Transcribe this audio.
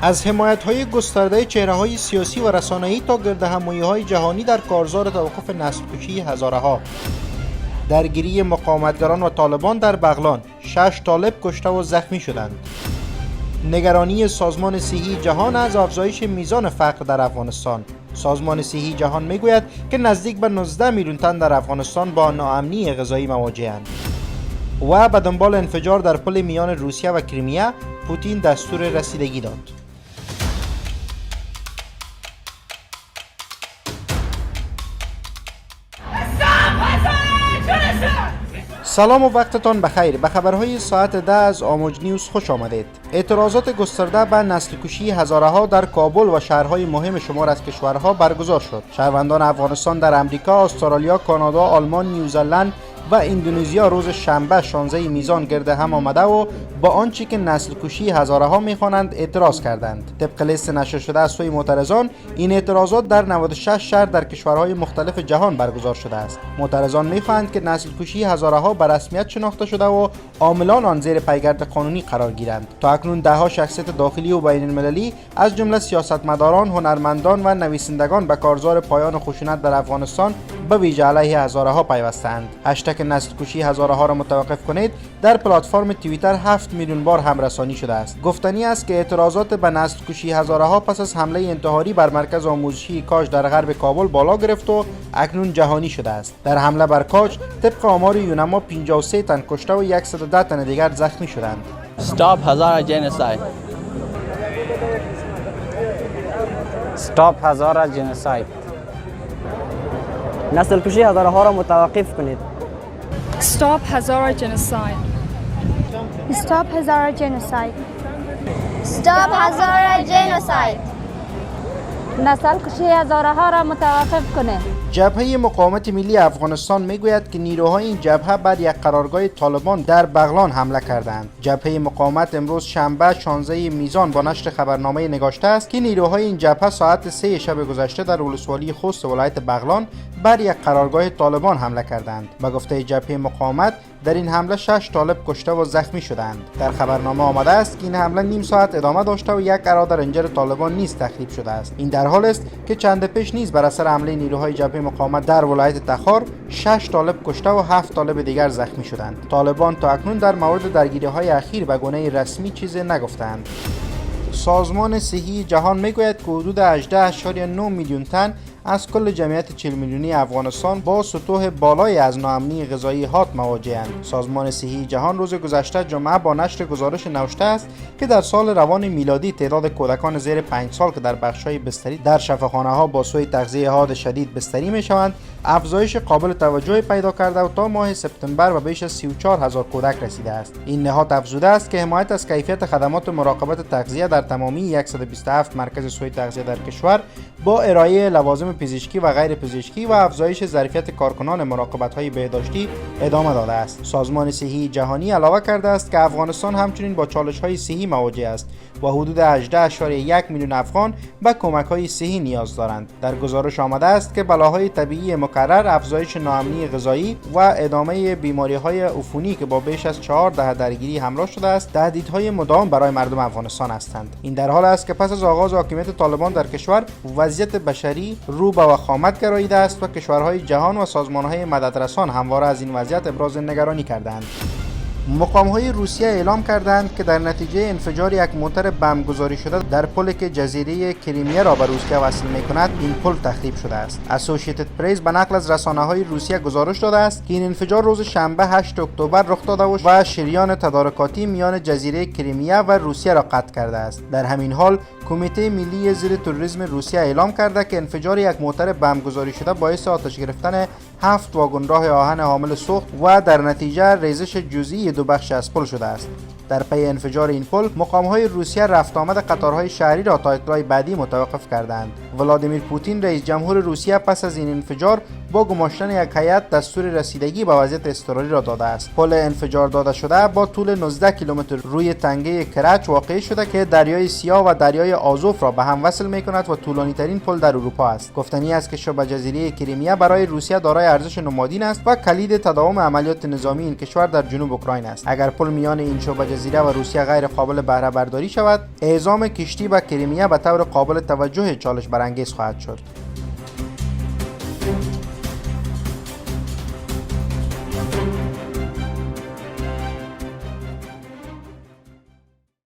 از حمایت‌های گسترده چهره‌های سیاسی و رسانه‌ای تا گردهمایی‌های جهانی در کارزار توقف نسل‌کشی هزاره‌ها. درگیری مقاومتگران و طالبان در بغلان، 6 طالب کشته و زخمی شدند. نگرانی سازمان صحی جهان از افزایش میزان فقر در افغانستان. سازمان صحی جهان میگوید که نزدیک به 19 میلیون تن در افغانستان با ناامنی غذایی مواجه‌اند. و به دنبال انفجار در پل میان روسیه و کریمیا، پوتین دستور رسیدگی داد. سلام و وقتتان بخیر. به خبرهای ساعت 10 از آموج نیوز خوش آمدید. اعتراضات گسترده به نسل کشی هزارها در کابل و شهرهای مهم شمار از کشورها برگزار شد. شهروندان افغانستان در امریکا، استرالیا، کانادا، آلمان، نیوزلند و اندونزیا روز شنبه 16 میزان گرد هم آمده و با آنچه که نسل کشی هزارها میخوانند اعتراض کردند. طبق لیست نشر شده از سوی معترضان، این اعتراضات در 96 شهر در کشورهای مختلف جهان برگزار شده است. معترضان میخواهند که نسل کشی هزارها به رسمیت شناخته شده و عاملان آن زیر پیگرد قانونی قرار گیرند. تا اکنون دهها شخصیت داخلی و بین المللی از جمله سیاستمداران، هنرمندان و نویسندگان به کارزار پایان خشونت در افغانستان به ویژه علیه هزارها پیوستند. هشتگ نسل کشی هزارها را متوقف کنید در پلتفرم توییتر 7 میلیون بار همرسانی شده است. گفتنی است که اعتراضات به نسل کشی هزارها پس از حمله انتحاری بر مرکز آموزشی کاج در غرب کابل بالا گرفت و اکنون جهانی شده است. در حمله بر کاج طبق آمار یونما 53 تن کشته و 110 تن دیگر زخمی شدند. Stop Hazara genocide. Stop Hazara genocide. نسل کشی هزارها را متوقف کنید. Stop Hazara genocide. Stop Hazara genocide. Stop Hazara genocide. نسل کشی هزارها را متوقف کنید. جبهه مقاومت ملی افغانستان میگوید که نیروهای این جبهه بر یک قرارگاه طالبان در بغلان حمله کردند. جبهه مقاومت امروز شنبه 16 میزان با نشر خبرنامه نگاشته است که نیروهای این جبهه ساعت 3 شب گذشته در ولسوالی خوست ولایت بغلان بر یک قرارگاه طالبان حمله کردند. به گفته جبهه مقاومت در این حمله 6 طالب کشته و زخمی شدند. در خبرنامه آمده است که این حمله نیم ساعت ادامه داشته و یک اراده رنجر طالبان نیز تخریب شده است. این در حال است که چند پیش نیز بر اثر حمله نیروهای جبهه مقاومت در ولایت تخار 6 طالب کشته و 7 طالب دیگر زخمی شدند. طالبان تا اکنون در مورد درگیری‌های اخیر به گونه رسمی چیزی نگفتند. سازمان صحی جهان میگوید که حدود 18.9 میلیون تن از کل جمعیت 40 میلیونی افغانستان با سطوح بالای از ناامنی غذایی حاد مواجه‌اند. سازمان صحی جهان روز گذشته جمعه با نشر گزارش نوشته است که در سال روان میلادی تعداد کودکان زیر 5 سال که در بخش‌های بستری در شفاخانه‌ها با سوء تغذیه حاد شدید بستری می‌شوند، افزایش قابل توجهی پیدا کرده و تا ماه سپتامبر به بیش از 34,000 کودک رسیده است. این نهاد افزوده است که حمایت از کیفیت خدمات مراقبت تغذیه در تمامی 127 مرکز سوء تغذیه در کشور با ارائه لوازم پزشکی و غیر پزشکی و افزایش ظرفیت کارکنان مراقبت‌های بهداشتی ادامه داده است. سازمان صحی جهانی علاوه کرده است که افغانستان همچنین با چالش‌های صحی مواجه است و حدود 18.1 میلیون افغان به کمک‌های صحی نیاز دارند. در گزارش آمده است که بلاهای طبیعی مکرر، افزایش ناامنی غذایی و ادامه بیماری‌های عفونی که با بیش از 4 دهه درگیری همراه شده است، تهدیدهای مداوم برای مردم افغانستان هستند. این در حال است که پس از آغاز حاکمیت طالبان در کشور، وضعیت بشری رو به وخامت گراییده است و کشورهای جهان و سازمانهای مددرسان همواره از این وضعیت ابراز نگرانی کردند. مقام‌های روسیه اعلام کردند که در نتیجه انفجار یک موتر بمبگذاری شده در پلی که جزیره کریمیا را به روسیه وصل می‌کند، این پل تخریب شده است. اسوسییتد پرس به نقل از رسانه‌های روسیه گزارش داده است که این انفجار روز شنبه 8 اکتبر رخ داده و شریان تدارکاتی میان جزیره کریمیا و روسیه را قطع کرده است. در همین حال کمیته ملی ضد تروریسم روسیه اعلام کرده که انفجار یک موتر بمبگذاری شده باعث آتش گرفتن 7 واگنراه آهن حامل سوخت و در نتیجه ریزش جزئی 2 بخش از پل شده است. در پی انفجار این پل، مقام‌های روسیه رفت آمد قطارهای شهری را تا اطلاع بعدی متوقف کردند. ولادیمیر پوتین رئیس جمهور روسیه پس از این انفجار با گماشتن یک هیئت دستور رسیدگی به وضعیت اضطراری را داده است. پل انفجار داده شده با طول 19 کیلومتر روی تنگه کرچ واقع شده که دریای سیاه و دریای آزوف را به هم وصل می‌کند و طولانی ترین پل در اروپا است. گفتنی است که شبه جزیره کریمیا برای روسیه دارای ارزش نمادین است و کلید تداوم عملیات نظامی این کشور در جنوب اوکراین است. اگر پل میان این شبه جزیره و روسیه غیر قابل بهره برداری شود، اعزام کشتی به کریمیا به طور قابل توجه چالش برانگیز خواهد شد.